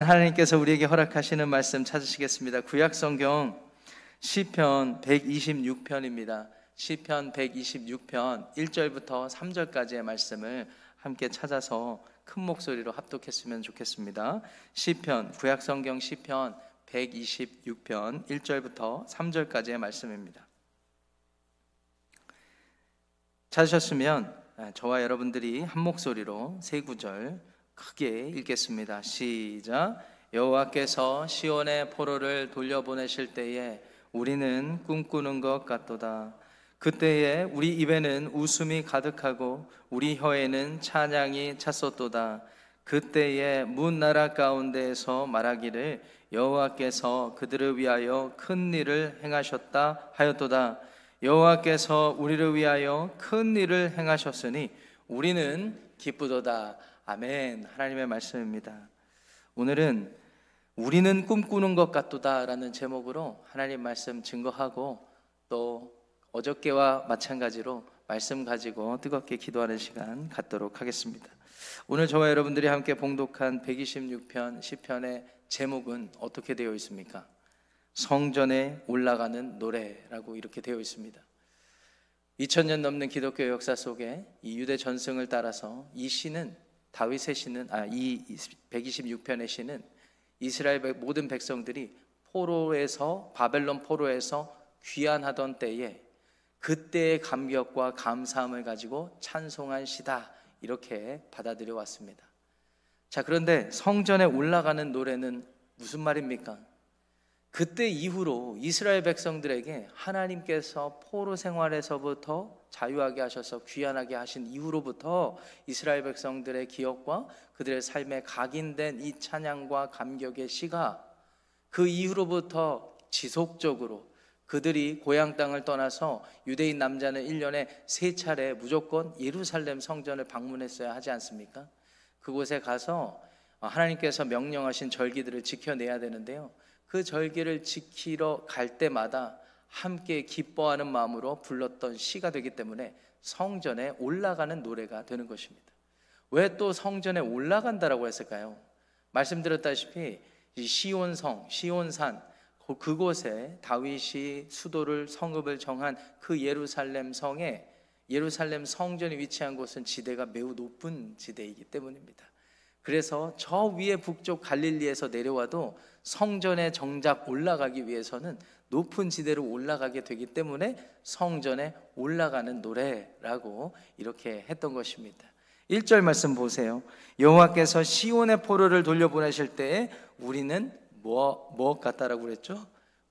하나님께서 우리에게 허락하시는 말씀 찾으시겠습니다. 구약성경 시편 126편입니다. 시편 126편 1절부터 3절까지의 말씀을 함께 찾아서 큰 목소리로 합독했으면 좋겠습니다. 구약성경 시편 126편 1절부터 3절까지의 말씀입니다. 찾으셨으면 저와 여러분들이 한 목소리로 세 구절 크게 읽겠습니다. 시작. 여호와께서 시온의 포로를 돌려보내실 때에 우리는 꿈꾸는 것 같도다. 그때에 우리 입에는 웃음이 가득하고 우리 혀에는 찬양이 찼었도다. 그때에 문 나라 가운데에서 말하기를 여호와께서 그들을 위하여 큰 일을 행하셨다 하였도다. 여호와께서 우리를 위하여 큰 일을 행하셨으니 우리는 기쁘도다. 아멘. 하나님의 말씀입니다. 오늘은 우리는 꿈꾸는 것 같도다 라는 제목으로 하나님 말씀 증거하고 또 어저께와 마찬가지로 말씀 가지고 뜨겁게 기도하는 시간 갖도록 하겠습니다. 오늘 저와 여러분들이 함께 봉독한 126편 시편의 제목은 어떻게 되어 있습니까? 성전에 올라가는 노래라고 이렇게 되어 있습니다. 2000년 넘는 기독교 역사 속에 이 유대 전승을 따라서 이 시는 다윗의 시는 이 126편의 시는 이스라엘 모든 백성들이 바벨론 포로에서 귀환하던 때에 그때의 감격과 감사함을 가지고 찬송한 시다 이렇게 받아들여 왔습니다. 자, 그런데 성전에 올라가는 노래는 무슨 말입니까? 그때 이후로 이스라엘 백성들에게 하나님께서 포로 생활에서부터 자유하게 하셔서 귀환하게 하신 이후로부터 이스라엘 백성들의 기억과 그들의 삶에 각인된 이 찬양과 감격의 시가 그 이후로부터 지속적으로 그들이 고향 땅을 떠나서 유대인 남자는 1년에 3차례 무조건 예루살렘 성전을 방문했어야 하지 않습니까? 그곳에 가서 하나님께서 명령하신 절기들을 지켜내야 되는데요, 그 절기를 지키러 갈 때마다 함께 기뻐하는 마음으로 불렀던 시가 되기 때문에 성전에 올라가는 노래가 되는 것입니다. 왜 또 성전에 올라간다라고 했을까요? 말씀드렸다시피 이 시온산 그곳에 다윗이 수도를 성읍을 정한 그 예루살렘 성전이 위치한 곳은 지대가 매우 높은 지대이기 때문입니다. 그래서 저 위에 북쪽 갈릴리에서 내려와도 성전에 정작 올라가기 위해서는 높은 지대로 올라가게 되기 때문에 성전에 올라가는 노래라고 이렇게 했던 것입니다. 1절 말씀 보세요. 여호와께서 시온의 포로를 돌려보내실 때에 우리는 뭐 같다라고 그랬죠?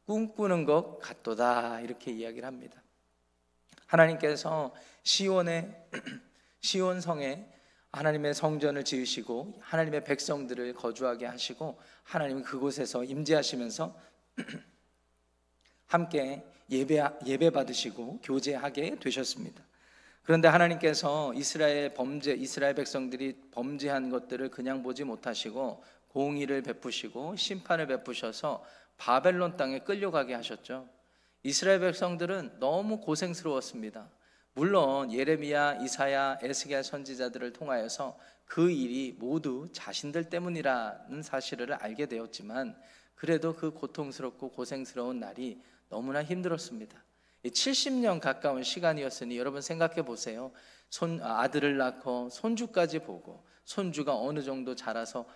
꿈꾸는 것 같도다 이렇게 이야기를 합니다. 하나님께서 시온성에 하나님의 성전을 지으시고 하나님의 백성들을 거주하게 하시고 하나님은 그곳에서 임재하시면서 함께 예배 받으시고 교제하게 되셨습니다. 그런데 하나님께서 이스라엘 백성들이 범죄한 것들을 그냥 보지 못하시고 공의를 베푸시고 심판을 베푸셔서 바벨론 땅에 끌려가게 하셨죠. 이스라엘 백성들은 너무 고생스러웠습니다. 물론 예레미야, 이사야, 에스겔 선지자들을 통하여서 그 일이 모두 자신들 때문이라는 사실을 알게 되었지만 그래도 그 고통스럽고 고생스러운 날이 너무나 힘들었습니다. 70년 가까운 시간이었으니 여러분 생각해 보세요. 아들을 낳고 손주까지 보고 손주가 어느 정도 자라서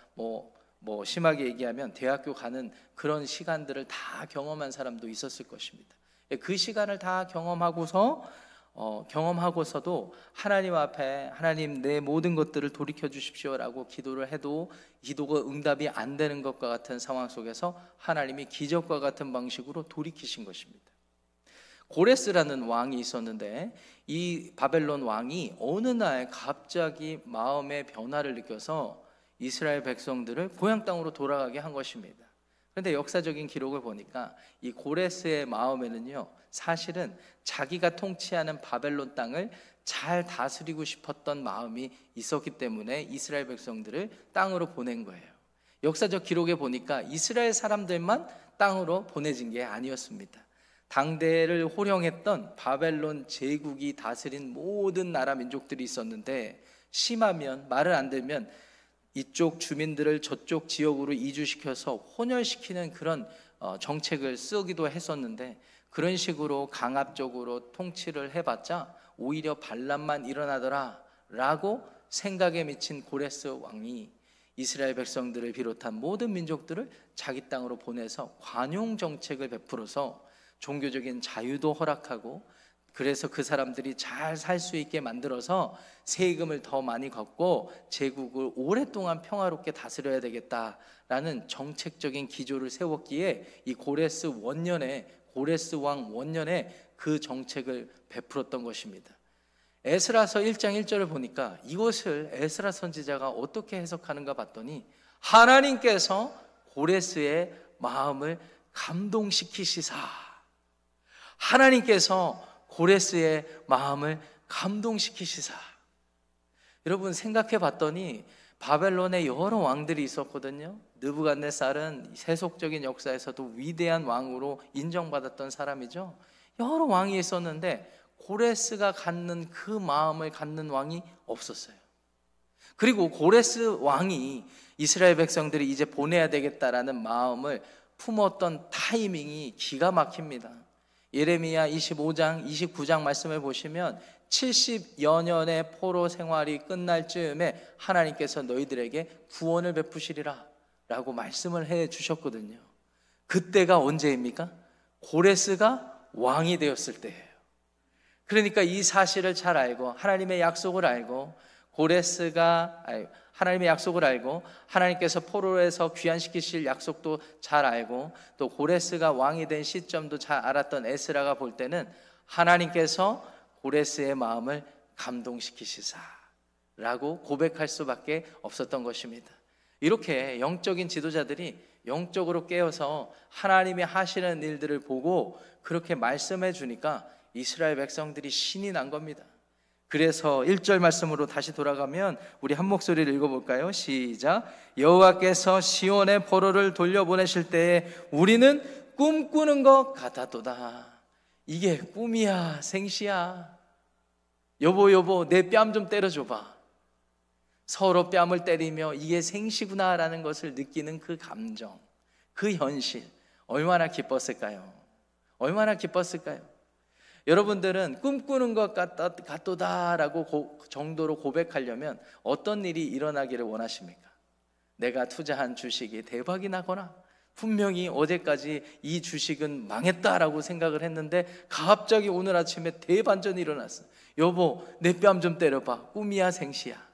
심하게 얘기하면 대학교 가는 그런 시간들을 다 경험한 사람도 있었을 것입니다. 그 시간을 다 경험하고서도 하나님 앞에 하나님 내 모든 것들을 돌이켜 주십시오라고 기도를 해도 기도가 응답이 안 되는 것과 같은 상황 속에서 하나님이 기적과 같은 방식으로 돌이키신 것입니다. 고레스라는 왕이 있었는데 이 바벨론 왕이 어느 날 갑자기 마음의 변화를 느껴서 이스라엘 백성들을 고향 땅으로 돌아가게 한 것입니다. 그런데 역사적인 기록을 보니까 이 고레스의 마음에는요, 사실은 자기가 통치하는 바벨론 땅을 잘 다스리고 싶었던 마음이 있었기 때문에 이스라엘 백성들을 땅으로 보낸 거예요. 역사적 기록에 보니까 이스라엘 사람들만 땅으로 보내진 게 아니었습니다. 당대를 호령했던 바벨론 제국이 다스린 모든 나라 민족들이 있었는데 심하면 말을 안 들면 이쪽 주민들을 저쪽 지역으로 이주시켜서 혼혈시키는 그런 정책을 쓰기도 했었는데, 그런 식으로 강압적으로 통치를 해봤자 오히려 반란만 일어나더라 라고 생각에 미친 고레스 왕이 이스라엘 백성들을 비롯한 모든 민족들을 자기 땅으로 보내서 관용 정책을 베풀어서 종교적인 자유도 허락하고, 그래서 그 사람들이 잘 살 수 있게 만들어서 세금을 더 많이 걷고 제국을 오랫동안 평화롭게 다스려야 되겠다라는 정책적인 기조를 세웠기에 이 고레스 왕 원년에 그 정책을 베풀었던 것입니다. 에스라서 1장 1절을 보니까 이것을 에스라 선지자가 어떻게 해석하는가 봤더니, 하나님께서 고레스의 마음을 감동시키시사, 하나님께서 고레스의 마음을 감동시키시사. 여러분 생각해 봤더니 바벨론에 여러 왕들이 있었거든요. 느부갓네살은 세속적인 역사에서도 위대한 왕으로 인정받았던 사람이죠. 여러 왕이 있었는데 고레스가 갖는 그 마음을 갖는 왕이 없었어요. 그리고 고레스 왕이 이스라엘 백성들이 이제 보내야 되겠다라는 마음을 품었던 타이밍이 기가 막힙니다. 예레미야 25장 29장 말씀을 보시면 70여 년의 포로 생활이 끝날 즈음에 하나님께서 너희들에게 구원을 베푸시리라 라고 말씀을 해 주셨거든요. 그때가 언제입니까? 고레스가 왕이 되었을 때예요. 그러니까 이 사실을 잘 알고 하나님의 약속을 알고 하나님의 약속을 알고 하나님께서 포로에서 귀환시키실 약속도 잘 알고 또 고레스가 왕이 된 시점도 잘 알았던 에스라가 볼 때는 하나님께서 고레스의 마음을 감동시키시사 라고 고백할 수밖에 없었던 것입니다. 이렇게 영적인 지도자들이 영적으로 깨어서 하나님이 하시는 일들을 보고 그렇게 말씀해 주니까 이스라엘 백성들이 신이 난 겁니다. 그래서 1절 말씀으로 다시 돌아가면 우리 한 목소리를 읽어볼까요? 시작. 여호와께서 시온의 포로를 돌려보내실 때에 우리는 꿈꾸는 것 같았도다. 이게 꿈이야 생시야? 여보 내 뺨 좀 때려줘봐. 서로 뺨을 때리며 이게 생시구나라는 것을 느끼는 그 감정, 그 현실, 얼마나 기뻤을까요? 얼마나 기뻤을까요? 여러분들은 꿈꾸는 것 같도다라고 정도로 고백하려면 어떤 일이 일어나기를 원하십니까? 내가 투자한 주식이 대박이 나거나, 분명히 어제까지 이 주식은 망했다라고 생각을 했는데 갑자기 오늘 아침에 대반전이 일어났어. 여보 내 뺨 좀 때려봐. 꿈이야 생시야?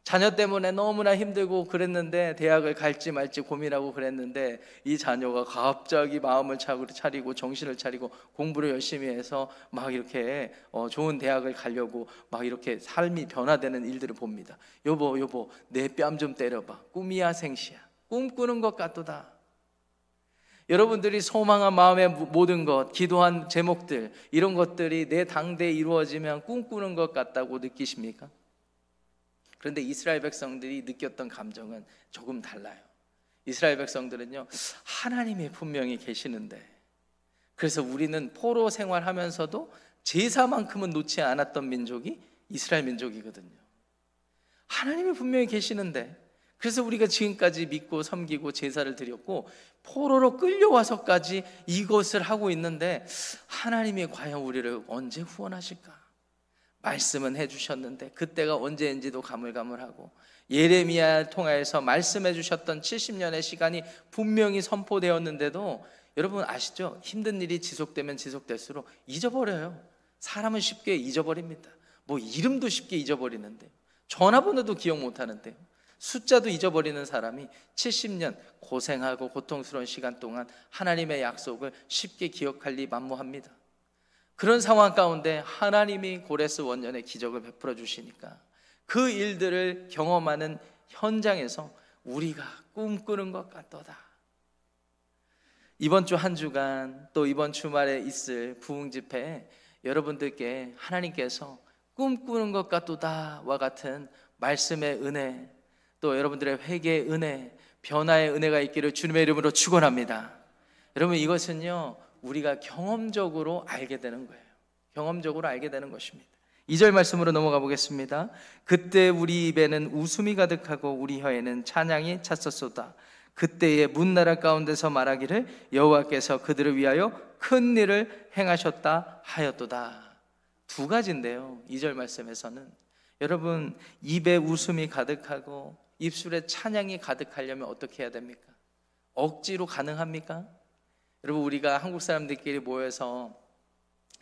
자녀 때문에 너무나 힘들고 그랬는데, 대학을 갈지 말지 고민하고 그랬는데 이 자녀가 갑자기 마음을 차리고 정신을 차리고 공부를 열심히 해서 막 이렇게 좋은 대학을 가려고 막 이렇게 삶이 변화되는 일들을 봅니다. 여보 내 뺨 좀 때려봐. 꿈이야 생시야? 꿈꾸는 것 같도다. 여러분들이 소망한 마음의 모든 것, 기도한 제목들, 이런 것들이 내 당대에 이루어지면 꿈꾸는 것 같다고 느끼십니까? 그런데 이스라엘 백성들이 느꼈던 감정은 조금 달라요. 이스라엘 백성들은요, 하나님이 분명히 계시는데, 그래서 우리는 포로 생활하면서도 제사만큼은 놓지 않았던 민족이 이스라엘 민족이거든요. 하나님이 분명히 계시는데, 그래서 우리가 지금까지 믿고 섬기고 제사를 드렸고 포로로 끌려와서까지 이것을 하고 있는데, 하나님이 과연 우리를 언제 후원하실까? 말씀은 해주셨는데 그때가 언제인지도 가물가물하고, 예레미야를 통해서 말씀해 주셨던 70년의 시간이 분명히 선포되었는데도, 여러분 아시죠? 힘든 일이 지속되면 지속될수록 잊어버려요. 사람은 쉽게 잊어버립니다. 뭐 이름도 쉽게 잊어버리는데, 전화번호도 기억 못하는데, 숫자도 잊어버리는 사람이 70년 고생하고 고통스러운 시간 동안 하나님의 약속을 쉽게 기억할 리 만무합니다. 그런 상황 가운데 하나님이 고레스 원년에 기적을 베풀어 주시니까 그 일들을 경험하는 현장에서 우리가 꿈꾸는 것 같도다. 이번 주 한 주간 또 이번 주말에 있을 부흥 집회에 여러분들께 하나님께서 꿈꾸는 것 같도다와 같은 말씀의 은혜, 또 여러분들의 회개의 은혜, 변화의 은혜가 있기를 주님의 이름으로 축원합니다. 여러분 이것은요, 우리가 경험적으로 알게 되는 거예요. 경험적으로 알게 되는 것입니다. 2절 말씀으로 넘어가 보겠습니다. 그때 우리 입에는 웃음이 가득하고 우리 혀에는 찬양이 찼었소다. 그때의 문나라 가운데서 말하기를 여호와께서 그들을 위하여 큰 일을 행하셨다 하였도다. 두 가지인데요, 2절 말씀에서는 여러분, 입에 웃음이 가득하고 입술에 찬양이 가득하려면 어떻게 해야 됩니까? 억지로 가능합니까? 여러분, 우리가 한국 사람들끼리 모여서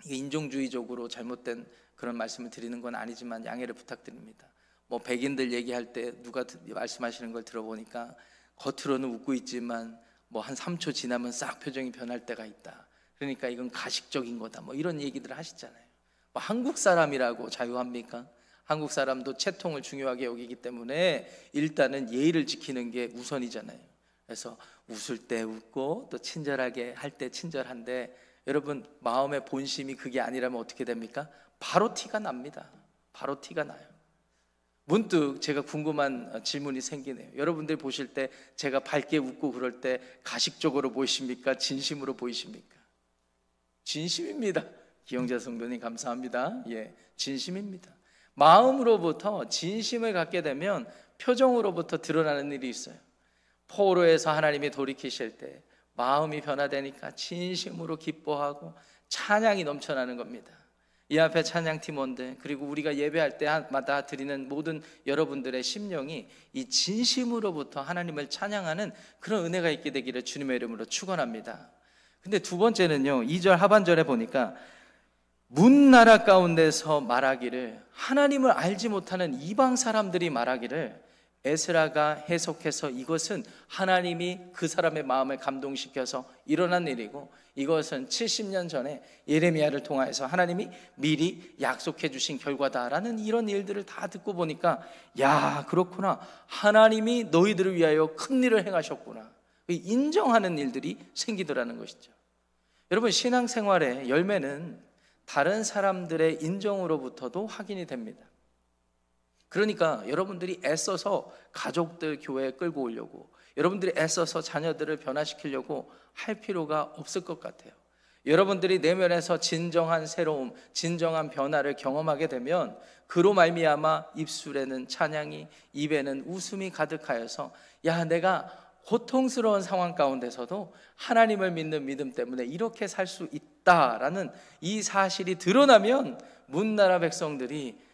인종주의적으로 잘못된 그런 말씀을 드리는 건 아니지만 양해를 부탁드립니다. 뭐 백인들 얘기할 때 누가 말씀하시는 걸 들어보니까 겉으로는 웃고 있지만 뭐 한 3초 지나면 싹 표정이 변할 때가 있다. 그러니까 이건 가식적인 거다. 뭐 이런 얘기들 하시잖아요. 뭐 한국 사람이라고 자유합니까? 한국 사람도 채통을 중요하게 여기기 때문에 일단은 예의를 지키는 게 우선이잖아요. 그래서 웃을 때 웃고 또 친절하게 할 때 친절한데, 여러분 마음의 본심이 그게 아니라면 어떻게 됩니까? 바로 티가 납니다. 바로 티가 나요. 문득 제가 궁금한 질문이 생기네요. 여러분들 보실 때 제가 밝게 웃고 그럴 때 가식적으로 보이십니까? 진심으로 보이십니까? 진심입니다. 기영자 성도님 감사합니다. 예, 진심입니다. 마음으로부터 진심을 갖게 되면 표정으로부터 드러나는 일이 있어요. 포로에서 하나님이 돌이키실 때 마음이 변화되니까 진심으로 기뻐하고 찬양이 넘쳐나는 겁니다. 이 앞에 찬양 팀원들, 그리고 우리가 예배할 때마다 드리는 모든 여러분들의 심령이 이 진심으로부터 하나님을 찬양하는 그런 은혜가 있게 되기를 주님의 이름으로 축원합니다. 근데 두 번째는요, 2절 하반절에 보니까 문나라 가운데서 말하기를, 하나님을 알지 못하는 이방 사람들이 말하기를, 에스라가 해석해서 이것은 하나님이 그 사람의 마음을 감동시켜서 일어난 일이고, 이것은 70년 전에 예레미야를 통하여서 하나님이 미리 약속해 주신 결과다라는 이런 일들을 다 듣고 보니까, 야, 그렇구나, 하나님이 너희들을 위하여 큰 일을 행하셨구나, 인정하는 일들이 생기더라는 것이죠. 여러분, 신앙생활의 열매는 다른 사람들의 인정으로부터도 확인이 됩니다. 그러니까 여러분들이 애써서 가족들 교회에 끌고 오려고, 여러분들이 애써서 자녀들을 변화시키려고 할 필요가 없을 것 같아요. 여러분들이 내면에서 진정한 새로움, 진정한 변화를 경험하게 되면 그로 말미암아 입술에는 찬양이, 입에는 웃음이 가득하여서, 야, 내가 고통스러운 상황 가운데서도 하나님을 믿는 믿음 때문에 이렇게 살 수 있다라는 이 사실이 드러나면 문나라 백성들이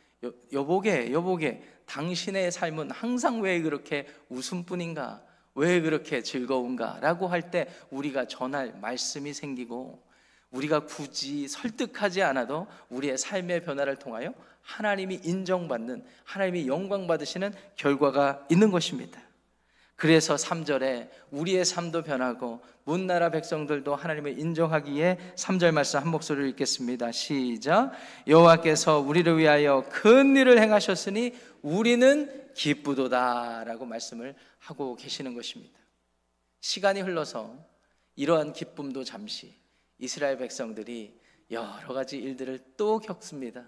여보게 당신의 삶은 항상 왜 그렇게 웃음뿐인가, 왜 그렇게 즐거운가 라고 할 때 우리가 전할 말씀이 생기고, 우리가 굳이 설득하지 않아도 우리의 삶의 변화를 통하여 하나님이 인정받는, 하나님이 영광 받으시는 결과가 있는 것입니다. 그래서 3절에 우리의 삶도 변하고 문나라 백성들도 하나님을 인정하기에 3절 말씀 한 목소리로 읽겠습니다. 시작. 여호와께서 우리를 위하여 큰 일을 행하셨으니 우리는 기쁘도다 라고 말씀을 하고 계시는 것입니다. 시간이 흘러서 이러한 기쁨도 잠시 이스라엘 백성들이 여러 가지 일들을 또 겪습니다.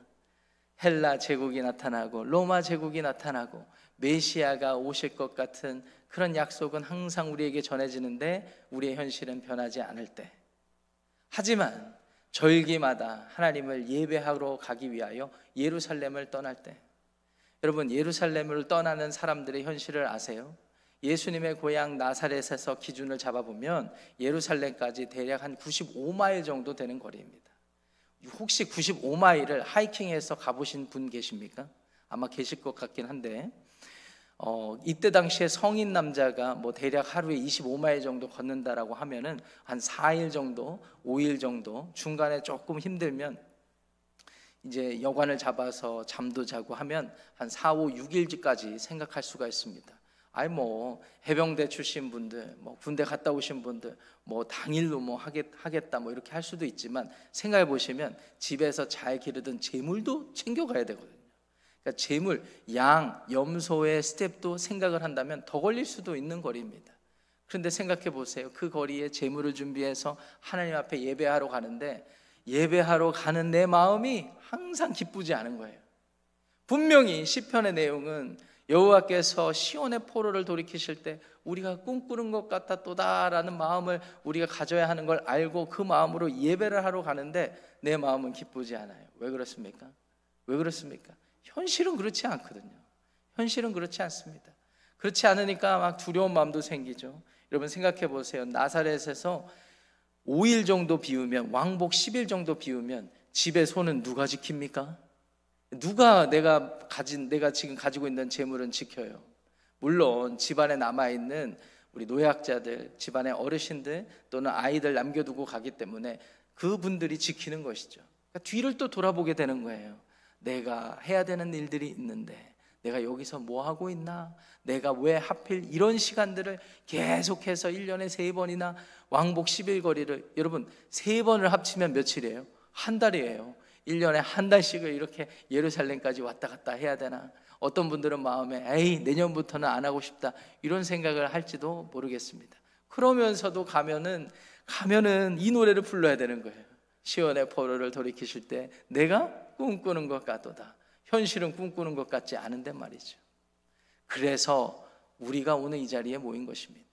헬라 제국이 나타나고 로마 제국이 나타나고 메시아가 오실 것 같은 그런 약속은 항상 우리에게 전해지는데 우리의 현실은 변하지 않을 때, 하지만 절기마다 하나님을 예배하러 가기 위하여 예루살렘을 떠날 때, 여러분 예루살렘을 떠나는 사람들의 현실을 아세요? 예수님의 고향 나사렛에서 기준을 잡아보면 예루살렘까지 대략 한 95마일 정도 되는 거리입니다. 혹시 95마일을 하이킹해서 가보신 분 계십니까? 아마 계실 것 같긴 한데, 이때 당시에 성인 남자가 뭐 대략 하루에 25마일 정도 걷는다라고 하면은 한 4일 정도, 5일 정도, 중간에 조금 힘들면 이제 여관을 잡아서 잠도 자고 하면 한 4, 5, 6일까지 생각할 수가 있습니다. 아니 뭐 해병대 출신 분들, 뭐 군대 갔다 오신 분들 뭐 당일로 뭐 하겠다 뭐 이렇게 할 수도 있지만, 생각해 보시면 집에서 잘 기르던 재물도 챙겨가야 되거든요. 그러니까 재물, 양, 염소의 스텝도 생각을 한다면 더 걸릴 수도 있는 거리입니다. 그런데 생각해 보세요. 그 거리에 재물을 준비해서 하나님 앞에 예배하러 가는데, 예배하러 가는 내 마음이 항상 기쁘지 않은 거예요. 분명히 시편의 내용은 여호와께서 시온의 포로를 돌이키실 때 우리가 꿈꾸는 것 같았도다라는 마음을 우리가 가져야 하는 걸 알고 그 마음으로 예배를 하러 가는데 내 마음은 기쁘지 않아요. 왜 그렇습니까? 왜 그렇습니까? 현실은 그렇지 않거든요. 현실은 그렇지 않습니다. 그렇지 않으니까 막 두려운 마음도 생기죠. 여러분 생각해 보세요. 나사렛에서 5일 정도 비우면, 왕복 10일 정도 비우면 집의 소는 누가 지킵니까? 누가 내가 지금 가지고 있는 재물은 지켜요? 물론 집안에 남아있는 우리 노약자들, 집안의 어르신들 또는 아이들 남겨두고 가기 때문에 그분들이 지키는 것이죠. 그러니까 뒤를 또 돌아보게 되는 거예요. 내가 해야 되는 일들이 있는데 내가 여기서 뭐 하고 있나? 내가 왜 하필 이런 시간들을 계속해서 1년에 3번이나 왕복 10일 거리를, 여러분 3번을 합치면 며칠이에요? 한 달이에요. 1년에 한 달씩을 이렇게 예루살렘까지 왔다 갔다 해야 되나? 어떤 분들은 마음에 에이 내년부터는 안 하고 싶다 이런 생각을 할지도 모르겠습니다. 그러면서도 가면은 이 노래를 불러야 되는 거예요. 시온의 포로를 돌이키실 때 내가 꿈꾸는 것 같도다. 현실은 꿈꾸는 것 같지 않은데 말이죠. 그래서 우리가 오늘 이 자리에 모인 것입니다.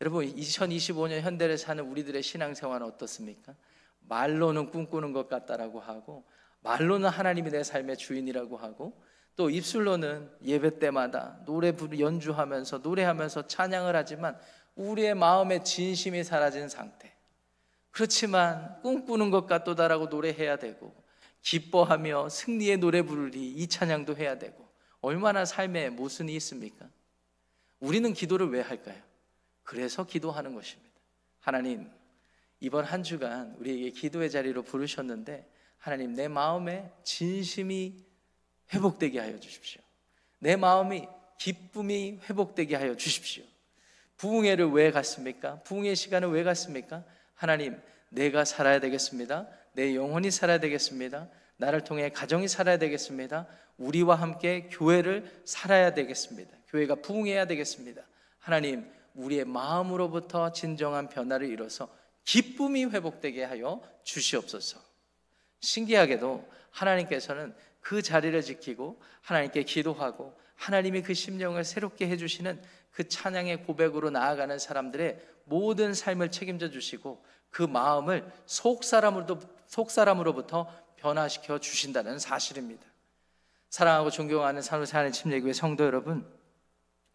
여러분 2025년 현대를 사는 우리들의 신앙생활은 어떻습니까? 말로는 꿈꾸는 것 같다라고 하고, 말로는 하나님이 내 삶의 주인이라고 하고, 또 입술로는 예배 때마다 노래 연주하면서 노래하면서 찬양을 하지만 우리의 마음의 진심이 사라진 상태. 그렇지만 꿈꾸는 것 같도다라고 노래해야 되고, 기뻐하며 승리의 노래 부르리 이 찬양도 해야 되고, 얼마나 삶에 모순이 있습니까? 우리는 기도를 왜 할까요? 그래서 기도하는 것입니다. 하나님, 이번 한 주간 우리에게 기도의 자리로 부르셨는데 하나님, 내 마음에 진심이 회복되게 하여 주십시오. 내 마음이 기쁨이 회복되게 하여 주십시오. 부흥회를 왜 갔습니까? 부흥회 시간을 왜 갔습니까? 하나님, 내가 살아야 되겠습니다. 내 영혼이 살아야 되겠습니다. 나를 통해 가정이 살아야 되겠습니다. 우리와 함께 교회를 살아야 되겠습니다. 교회가 부흥해야 되겠습니다. 하나님, 우리의 마음으로부터 진정한 변화를 이뤄서 기쁨이 회복되게 하여 주시옵소서. 신기하게도 하나님께서는 그 자리를 지키고 하나님께 기도하고 하나님이 그 심령을 새롭게 해주시는 그 찬양의 고백으로 나아가는 사람들의 모든 삶을 책임져 주시고 그 마음을 속사람으로부터 변화시켜 주신다는 사실입니다. 사랑하고 존경하는 산호세 하나님 침례교회 성도 여러분,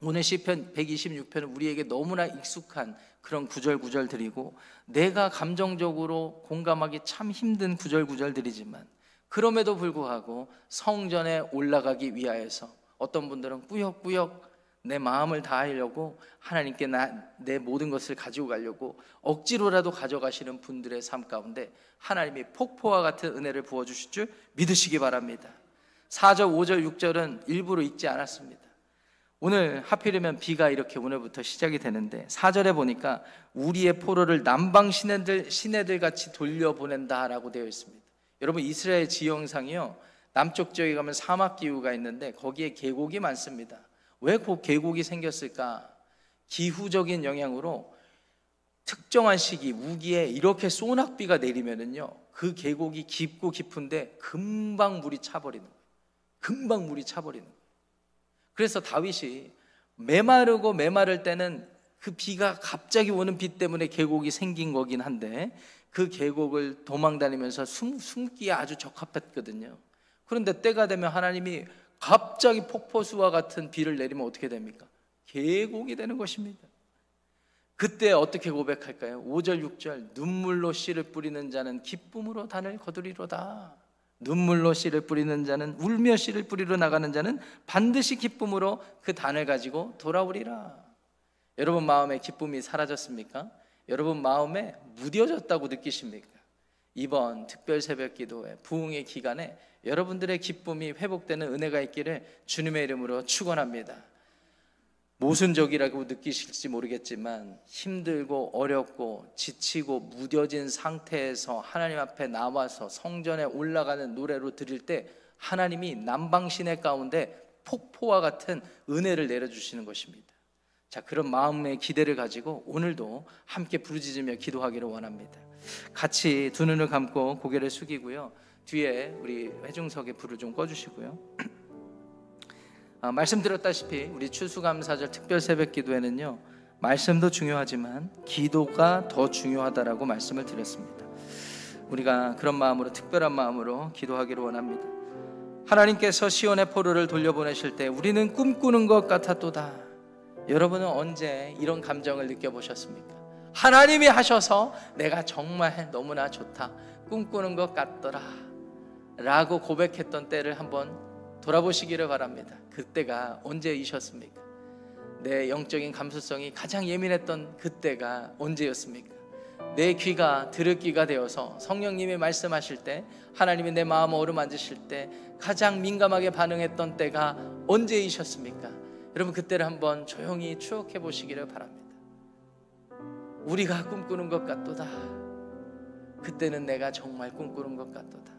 오늘 시편 126편은 우리에게 너무나 익숙한 그런 구절들이고 내가 감정적으로 공감하기 참 힘든 구절들이지만 그럼에도 불구하고 성전에 올라가기 위하여서 어떤 분들은 꾸역꾸역 내 마음을 다하려고 하나님께 내 모든 것을 가지고 가려고 억지로라도 가져가시는 분들의 삶 가운데 하나님이 폭포와 같은 은혜를 부어주실 줄 믿으시기 바랍니다. 4절, 5절, 6절은 일부러 읽지 않았습니다. 오늘 하필이면 비가 이렇게 오늘부터 시작이 되는데 4절에 보니까 우리의 포로를 남방 시내들 같이 돌려보낸다라고 되어 있습니다. 여러분 이스라엘 지형상이요, 남쪽 지역에 가면 사막 기후가 있는데 거기에 계곡이 많습니다. 왜 그 계곡이 생겼을까? 기후적인 영향으로 특정한 시기 우기에 이렇게 소낙비가 내리면은요 그 계곡이 깊고 깊은데 금방 물이 차버리는 거예요. 그래서 다윗이 메마를 때는 그 비가 갑자기 오는 비 때문에 계곡이 생긴 거긴 한데 그 계곡을 도망다니면서 숨기에 아주 적합했거든요. 그런데 때가 되면 하나님이 갑자기 폭포수와 같은 비를 내리면 어떻게 됩니까? 계곡이 되는 것입니다. 그때 어떻게 고백할까요? 5절 6절 눈물로 씨를 뿌리는 자는 기쁨으로 단을 거두리로다. 눈물로 씨를 뿌리는 자는, 울며 씨를 뿌리러 나가는 자는 반드시 기쁨으로 그 단을 가지고 돌아오리라. 여러분 마음에 기쁨이 사라졌습니까? 여러분 마음에 무뎌졌다고 느끼십니까? 이번 특별 새벽 기도회 부흥의 기간에 여러분들의 기쁨이 회복되는 은혜가 있기를 주님의 이름으로 축원합니다. 모순적이라고 느끼실지 모르겠지만 힘들고 어렵고 지치고 무뎌진 상태에서 하나님 앞에 나와서 성전에 올라가는 노래로 드릴 때 하나님이 남방시내 가운데 폭포와 같은 은혜를 내려주시는 것입니다. 자, 그런 마음의 기대를 가지고 오늘도 함께 부르짖으며 기도하기를 원합니다. 같이 두 눈을 감고 고개를 숙이고요, 뒤에 우리 회중석에 불을 좀 꺼주시고요. 말씀드렸다시피 우리 추수감사절 특별 새벽 기도회는요, 말씀도 중요하지만 기도가 더 중요하다라고 말씀을 드렸습니다. 우리가 그런 마음으로, 특별한 마음으로 기도하기를 원합니다. 하나님께서 시온의 포로를 돌려보내실 때 우리는 꿈꾸는 것 같았도다. 여러분은 언제 이런 감정을 느껴보셨습니까? 하나님이 하셔서 내가 정말 너무나 좋다, 꿈꾸는 것 같더라 라고 고백했던 때를 한번 돌아보시기를 바랍니다. 그때가 언제이셨습니까? 내 영적인 감수성이 가장 예민했던 그때가 언제였습니까? 내 귀가 들을 귀가 되어서 성령님이 말씀하실 때, 하나님이 내 마음을 어루만지실 때 가장 민감하게 반응했던 때가 언제이셨습니까? 여러분, 그때를 한번 조용히 추억해 보시기를 바랍니다. 우리가 꿈꾸는 것 같도다. 그때는 내가 정말 꿈꾸는 것 같도다.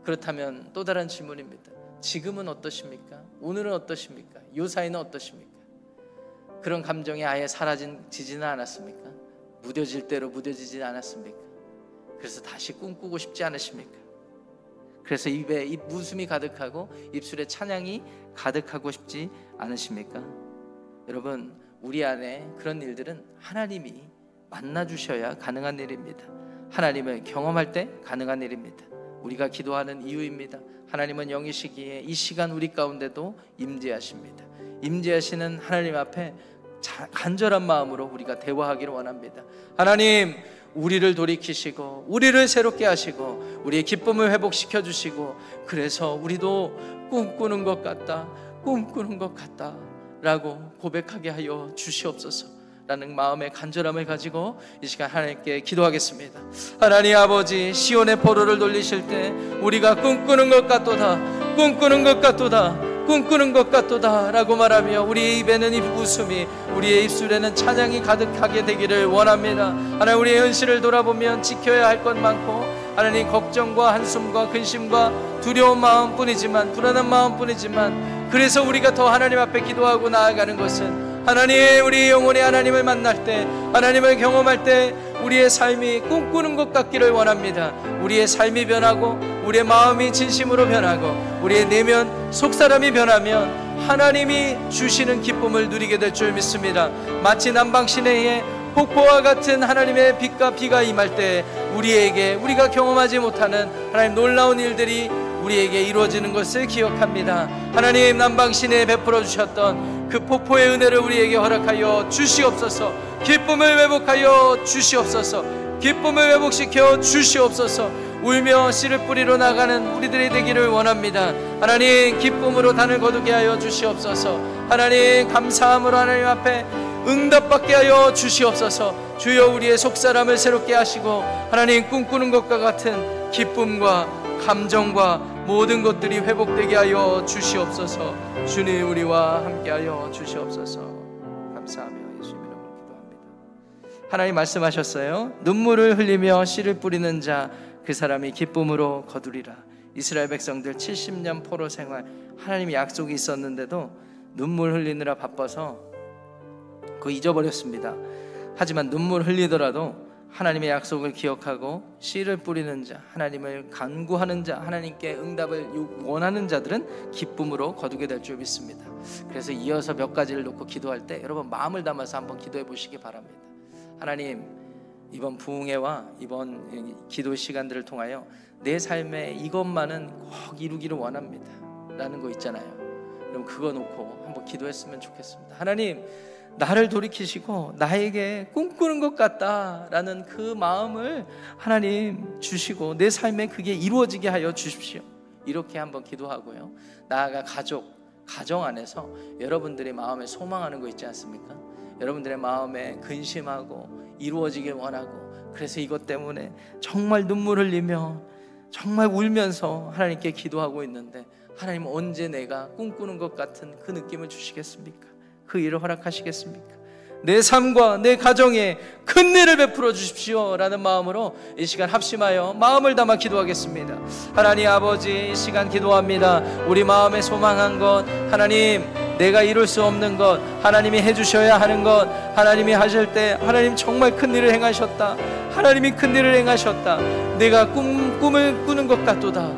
그렇다면 또 다른 질문입니다. 지금은 어떠십니까? 오늘은 어떠십니까? 요사이는 어떠십니까? 그런 감정이 아예 사라지지는 않았습니까? 무뎌질 대로 무뎌지지 않았습니까? 그래서 다시 꿈꾸고 싶지 않으십니까? 그래서 입에 웃음이 가득하고 입술에 찬양이 가득하고 싶지 않으십니까? 여러분, 우리 안에 그런 일들은 하나님이 만나주셔야 가능한 일입니다. 하나님을 경험할 때 가능한 일입니다. 우리가 기도하는 이유입니다. 하나님은 영이시기에 이 시간 우리 가운데도 임재하십니다. 임재하시는 하나님 앞에 간절한 마음으로 우리가 대화하기를 원합니다. 하나님, 우리를 돌이키시고 우리를 새롭게 하시고 우리의 기쁨을 회복시켜 주시고, 그래서 우리도 꿈꾸는 것 같다, 꿈꾸는 것 같다 라고 고백하게 하여 주시옵소서 라는 마음의 간절함을 가지고 이 시간 하나님께 기도하겠습니다. 하나님 아버지, 시온의 포로를 돌리실 때 우리가 꿈꾸는 것 같도다, 꿈꾸는 것 같도다, 꿈꾸는 것 같도다 라고 말하며 우리의 입에는 웃음이, 우리의 입술에는 찬양이 가득하게 되기를 원합니다. 하나님, 우리의 현실을 돌아보면 지켜야 할 것 많고, 하나님, 걱정과 한숨과 근심과 두려운 마음뿐이지만, 불안한 마음뿐이지만, 그래서 우리가 더 하나님 앞에 기도하고 나아가는 것은, 하나님, 우리 영혼이 하나님을 만날 때, 하나님을 경험할 때 우리의 삶이 꿈꾸는 것 같기를 원합니다. 우리의 삶이 변하고 우리의 마음이 진심으로 변하고 우리의 내면 속사람이 변하면 하나님이 주시는 기쁨을 누리게 될 줄 믿습니다. 마치 남방 시내에 폭포와 같은 하나님의 빛과 비가 임할 때 우리에게, 우리가 경험하지 못하는 하나님 놀라운 일들이 우리에게 이루어지는 것을 기억합니다. 하나님, 남방 시내에 베풀어 주셨던 그 폭포의 은혜를 우리에게 허락하여 주시옵소서. 기쁨을 회복하여 주시옵소서. 기쁨을 회복시켜 주시옵소서. 울며 씨를 뿌리러 나가는 우리들이 되기를 원합니다. 하나님, 기쁨으로 단을 거두게 하여 주시옵소서. 하나님, 감사함으로 하나님 앞에 응답받게 하여 주시옵소서. 주여, 우리의 속사람을 새롭게 하시고 하나님, 꿈꾸는 것과 같은 기쁨과 감정과 모든 것들이 회복되게 하여 주시옵소서. 주님, 우리와 함께하여 주시옵소서. 감사하며 예수님 이름으로 기도합니다. 하나님 말씀하셨어요. 눈물을 흘리며 씨를 뿌리는 자, 그 사람이 기쁨으로 거두리라. 이스라엘 백성들 70년 포로 생활, 하나님의 약속이 있었는데도 눈물 흘리느라 바빠서 그거 잊어버렸습니다. 하지만 눈물 흘리더라도 하나님의 약속을 기억하고 씨를 뿌리는 자, 하나님을 간구하는 자, 하나님께 응답을 원하는 자들은 기쁨으로 거두게 될 줄 믿습니다. 그래서 이어서 몇 가지를 놓고 기도할 때 여러분 마음을 담아서 한번 기도해 보시기 바랍니다. 하나님, 이번 부흥회와 이번 기도 시간들을 통하여 내 삶에 이것만은 꼭 이루기를 원합니다 라는 거 있잖아요. 그럼 그거 놓고 한번 기도했으면 좋겠습니다. 하나님, 나를 돌이키시고 나에게 꿈꾸는 것 같다라는 그 마음을 하나님 주시고 내 삶에 그게 이루어지게 하여 주십시오. 이렇게 한번 기도하고요. 나아가 가정 안에서 여러분들의 마음에 소망하는 거 있지 않습니까? 여러분들의 마음에 근심하고 이루어지길 원하고, 그래서 이것 때문에 정말 눈물 흘리며 정말 울면서 하나님께 기도하고 있는데, 하나님 언제 내가 꿈꾸는 것 같은 그 느낌을 주시겠습니까? 그 일을 허락하시겠습니까? 내 삶과 내 가정에 큰 일을 베풀어 주십시오 라는 마음으로 이 시간 합심하여 마음을 담아 기도하겠습니다. 하나님 아버지, 이 시간 기도합니다. 우리 마음에 소망한 것, 하나님 내가 이룰 수 없는 것, 하나님이 해주셔야 하는 것, 하나님이 하실 때 하나님 정말 큰 일을 행하셨다. 하나님이 큰 일을 행하셨다. 내가 꿈을 꾸는 것 같도다.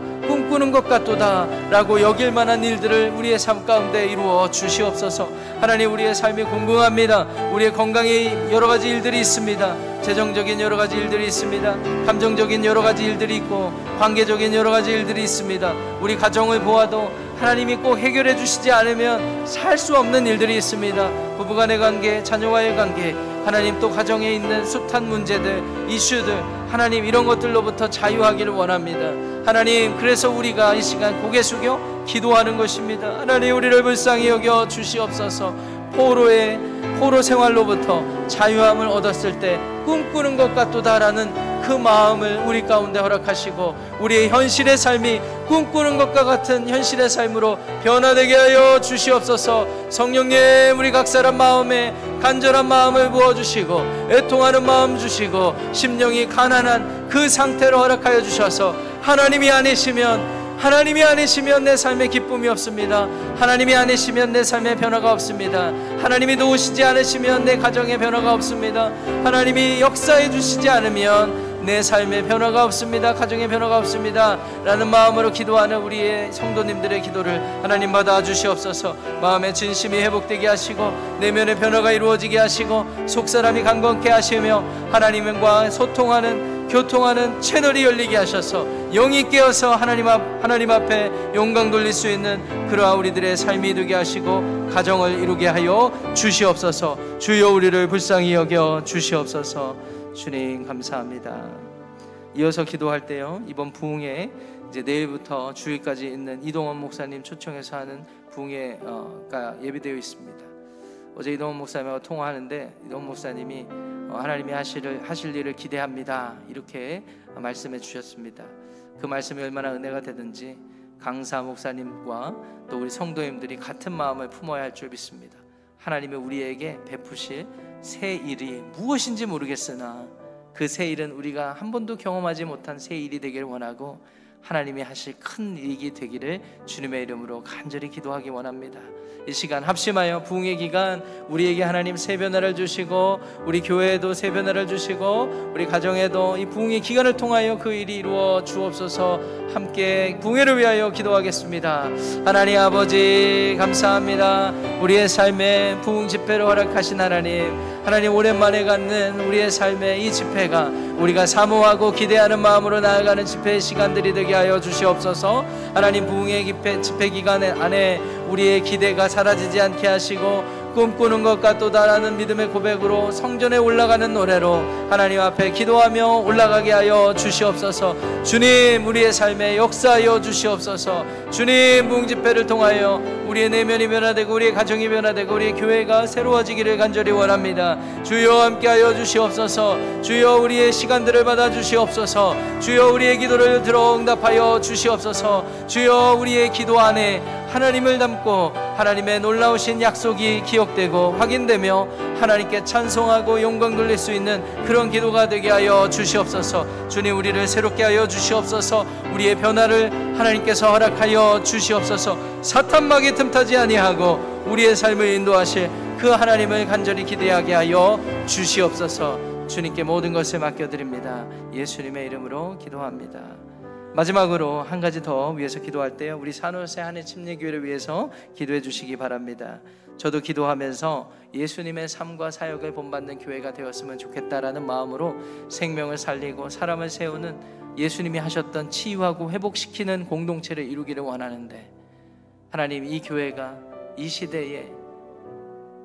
꿈꾸는 것 같도다 라고 여길 만한 일들을 우리의 삶 가운데 이루어 주시옵소서. 하나님, 우리의 삶이 궁금합니다. 우리의 건강에 여러 가지 일들이 있습니다. 재정적인 여러 가지 일들이 있습니다. 감정적인 여러 가지 일들이 있고 관계적인 여러 가지 일들이 있습니다. 우리 가정을 보아도 하나님이 꼭 해결해 주시지 않으면 살 수 없는 일들이 있습니다. 부부간의 관계, 자녀와의 관계, 하나님 또 가정에 있는 숱한 문제들, 이슈들, 하나님 이런 것들로부터 자유하기를 원합니다. 하나님, 그래서 우리가 이 시간 고개 숙여 기도하는 것입니다. 하나님, 우리를 불쌍히 여겨 주시옵소서. 포로 생활로부터 자유함을 얻었을 때 꿈꾸는 것 같도다라는 그 마음을 우리 가운데 허락하시고 우리의 현실의 삶이 꿈꾸는 것과 같은 현실의 삶으로 변화되게 하여 주시옵소서. 성령님, 우리 각 사람 마음에 간절한 마음을 부어주시고 애통하는 마음 주시고 심령이 가난한 그 상태로 허락하여 주셔서 하나님이 아니시면 내 삶에 기쁨이 없습니다. 하나님이 아니시면 내 삶에 변화가 없습니다. 하나님이 도우시지 않으시면 내 가정에 변화가 없습니다. 하나님이 역사해 주시지 않으면 내 삶에 변화가 없습니다. 가정에 변화가 없습니다 라는 마음으로 기도하는 우리의 성도님들의 기도를 하나님 받아 주시옵소서. 마음의 진심이 회복되게 하시고 내면의 변화가 이루어지게 하시고 속사람이 강건케 하시며 하나님과 교통하는 채널이 열리게 하셔서 영이 깨어서 하나님 앞에 영광 돌릴 수 있는 그러한 우리들의 삶이 되게 하시고 가정을 이루게 하여 주시옵소서. 주여, 우리를 불쌍히 여겨 주시옵소서. 주님, 감사합니다. 이어서 기도할 때요, 이번 부흥회 이제 내일부터 주일까지 있는 이동원 목사님 초청해서 하는 부흥회가 예비되어 있습니다. 어제 이동원 목사님하고 통화하는데 이동원 목사님이 하나님이 하실 일을 기대합니다 이렇게 말씀해 주셨습니다. 그 말씀이 얼마나 은혜가 되든지 강사 목사님과 또 우리 성도님들이 같은 마음을 품어야 할 줄 믿습니다. 하나님이 우리에게 베푸실 새 일이 무엇인지 모르겠으나 그 새 일은 우리가 한 번도 경험하지 못한 새 일이 되기를 원하고 하나님이 하실 큰 일이 되기를 주님의 이름으로 간절히 기도하기 원합니다. 이 시간 합심하여 부흥의 기간 우리에게 하나님 새 변화를 주시고 우리 교회에도 새 변화를 주시고 우리 가정에도 이 부흥의 기간을 통하여 그 일이 이루어 주옵소서. 함께 부흥회를 위하여 기도하겠습니다. 하나님 아버지, 감사합니다. 우리의 삶에 부흥 집회를 허락하신 하나님 오랜만에 갖는 우리의 삶의 이 집회가 우리가 사모하고 기대하는 마음으로 나아가는 집회의 시간들이 되게 하여 주시옵소서. 하나님, 부흥의 집회 기간 안에 우리의 기대가 사라지지 않게 하시고 꿈꾸는 것 같도다라는 믿음의 고백으로 성전에 올라가는 노래로 하나님 앞에 기도하며 올라가게 하여 주시옵소서. 주님, 우리의 삶에 역사하여 주시옵소서. 주님, 부흥집회를 통하여 우리의 내면이 변화되고 우리의 가정이 변화되고 우리의 교회가 새로워지기를 간절히 원합니다. 주여, 함께하여 주시옵소서. 주여, 우리의 시간들을 받아 주시옵소서. 주여, 우리의 기도를 들어 응답하여 주시옵소서. 주여, 우리의 기도 안에 하나님을 담고 하나님의 놀라우신 약속이 기억되고 확인되며 하나님께 찬송하고 영광 돌릴 수 있는 그런 기도가 되게 하여 주시옵소서. 주님, 우리를 새롭게 하여 주시옵소서. 우리의 변화를 하나님께서 허락하여 주시옵소서. 사탄막이 틈타지 아니하고 우리의 삶을 인도하실 그 하나님을 간절히 기대하게 하여 주시옵소서. 주님께 모든 것을 맡겨드립니다. 예수님의 이름으로 기도합니다. 마지막으로 한 가지 더 위해서 기도할 때요, 우리 산호세 한해 침례교회를 위해서 기도해 주시기 바랍니다. 저도 기도하면서 예수님의 삶과 사역을 본받는 교회가 되었으면 좋겠다라는 마음으로 생명을 살리고 사람을 세우는 예수님이 하셨던 치유하고 회복시키는 공동체를 이루기를 원하는데, 하나님, 이 교회가 이 시대에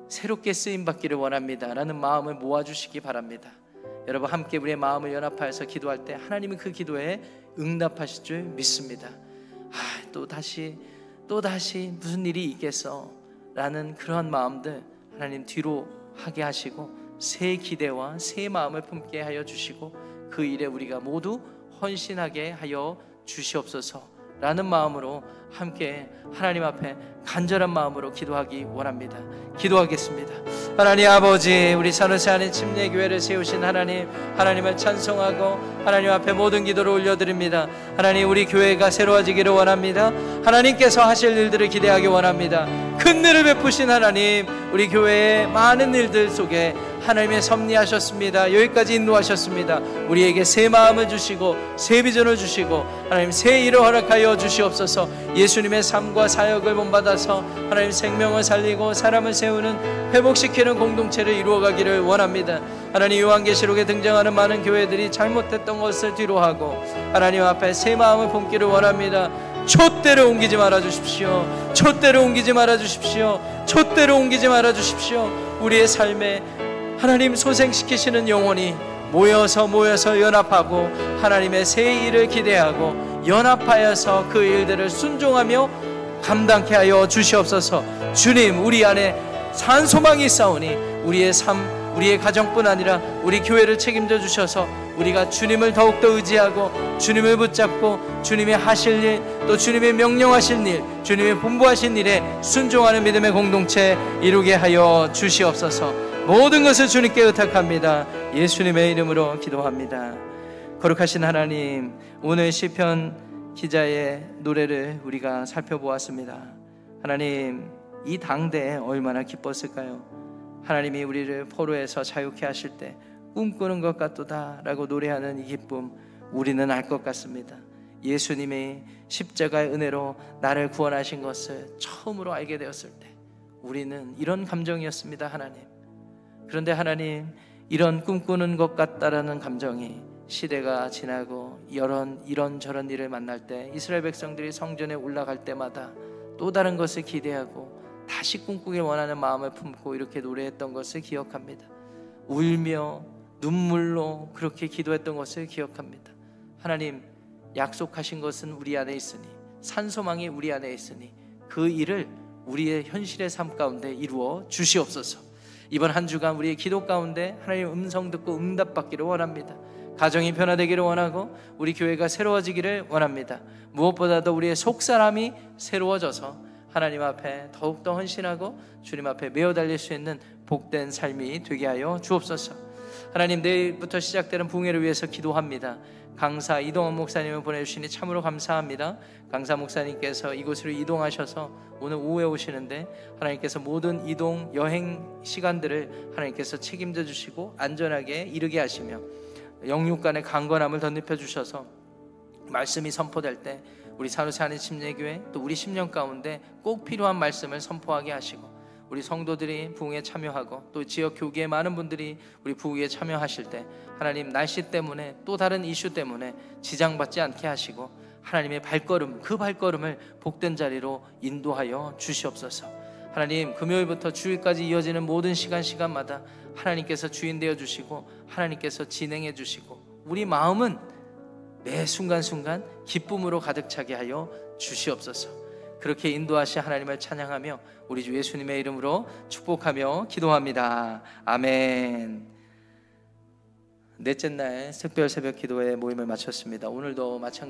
새롭게 쓰임받기를 원합니다 라는 마음을 모아주시기 바랍니다. 여러분, 함께 우리의 마음을 연합하여서 기도할 때 하나님이 그 기도에 응답하실 줄 믿습니다. 또다시 무슨 일이 있겠어 라는 그러한 마음들 하나님 뒤로 하게 하시고 새 기대와 새 마음을 품게 하여 주시고 그 일에 우리가 모두 헌신하게 하여 주시옵소서 라는 마음으로 함께 하나님 앞에 간절한 마음으로 기도하기 원합니다. 기도하겠습니다. 하나님 아버지, 우리 산호세 안에 침례교회를 세우신 하나님을 찬송하고 하나님 앞에 모든 기도를 올려드립니다. 하나님, 우리 교회가 새로워지기를 원합니다. 하나님께서 하실 일들을 기대하기 원합니다. 큰 일을 베푸신 하나님, 우리 교회의 많은 일들 속에 하나님의 섭리하셨습니다. 여기까지 인도하셨습니다. 우리에게 새 마음을 주시고 새 비전을 주시고 하나님 새 일을 허락하여 주시옵소서. 예수님의 삶과 사역을 본받아서 하나님 생명을 살리고 사람을 세우는 회복시키는 공동체를 이루어가기를 원합니다. 하나님 요한계시록에 등장하는 많은 교회들이 잘못했던 것을 뒤로하고 하나님 앞에 새 마음을 품기를 원합니다. 촛대로 옮기지 말아 주십시오. 촛대로 옮기지 말아 주십시오. 촛대로 옮기지 말아 주십시오. 우리의 삶에 하나님 소생시키시는 영혼이 모여서 연합하고 하나님의 새 일을 기대하고 연합하여서 그 일들을 순종하며 감당케 하여 주시옵소서. 주님, 우리 안에 산 소망이 있사오니 우리의 삶, 우리의 가정뿐 아니라 우리 교회를 책임져 주셔서 우리가 주님을 더욱더 의지하고 주님을 붙잡고 주님의 하실 일, 또 주님의 명령하신 일, 주님의 분부하신 일에 순종하는 믿음의 공동체 이루게 하여 주시옵소서. 모든 것을 주님께 의탁합니다. 예수님의 이름으로 기도합니다. 거룩하신 하나님, 오늘 시편 기자의 노래를 우리가 살펴보았습니다. 하나님, 이 당대에 얼마나 기뻤을까요? 하나님이 우리를 포로에서 자유케 하실 때 꿈꾸는 것 같도다 라고 노래하는 이 기쁨, 우리는 알 것 같습니다. 예수님이 십자가의 은혜로 나를 구원하신 것을 처음으로 알게 되었을 때 우리는 이런 감정이었습니다. 하나님, 그런데 하나님, 이런 꿈꾸는 것 같다라는 감정이 시대가 지나고 이런저런 일을 만날 때 이스라엘 백성들이 성전에 올라갈 때마다 또 다른 것을 기대하고 다시 꿈꾸길 원하는 마음을 품고 이렇게 노래했던 것을 기억합니다. 울며 눈물로 그렇게 기도했던 것을 기억합니다. 하나님, 약속하신 것은 우리 안에 있으니, 산소망이 우리 안에 있으니 그 일을 우리의 현실의 삶 가운데 이루어 주시옵소서. 이번 한 주간 우리의 기도 가운데 하나님의 음성 듣고 응답받기를 원합니다. 가정이 변화되기를 원하고 우리 교회가 새로워지기를 원합니다. 무엇보다도 우리의 속사람이 새로워져서 하나님 앞에 더욱더 헌신하고 주님 앞에 메어 달릴 수 있는 복된 삶이 되게 하여 주옵소서. 하나님, 내일부터 시작되는 부흥회를 위해서 기도합니다. 강사 이동원 목사님을 보내주시니 참으로 감사합니다. 강사 목사님께서 이곳으로 이동하셔서 오늘 오후에 오시는데 하나님께서 모든 이동 여행 시간들을 하나님께서 책임져 주시고 안전하게 이르게 하시며 영육 간의 강건함을 덧입혀 주셔서 말씀이 선포될 때 우리 산호세 한인침례교회 또 우리 10년 가운데 꼭 필요한 말씀을 선포하게 하시고 우리 성도들이 부흥에 참여하고 또 지역 교계의 많은 분들이 우리 부흥에 참여하실 때 하나님, 날씨 때문에 또 다른 이슈 때문에 지장받지 않게 하시고 하나님의 발걸음, 그 발걸음을 복된 자리로 인도하여 주시옵소서. 하나님, 금요일부터 주일까지 이어지는 모든 시간마다 하나님께서 주인 되어 주시고 하나님께서 진행해 주시고 우리 마음은 매 순간순간 기쁨으로 가득 차게 하여 주시옵소서. 그렇게 인도하시 하나님을 찬양하며 우리 주 예수님의 이름으로 축복하며 기도합니다. 아멘. 넷째 날 특별 새벽 기도회 모임을 마쳤습니다. 오늘도 마찬가지로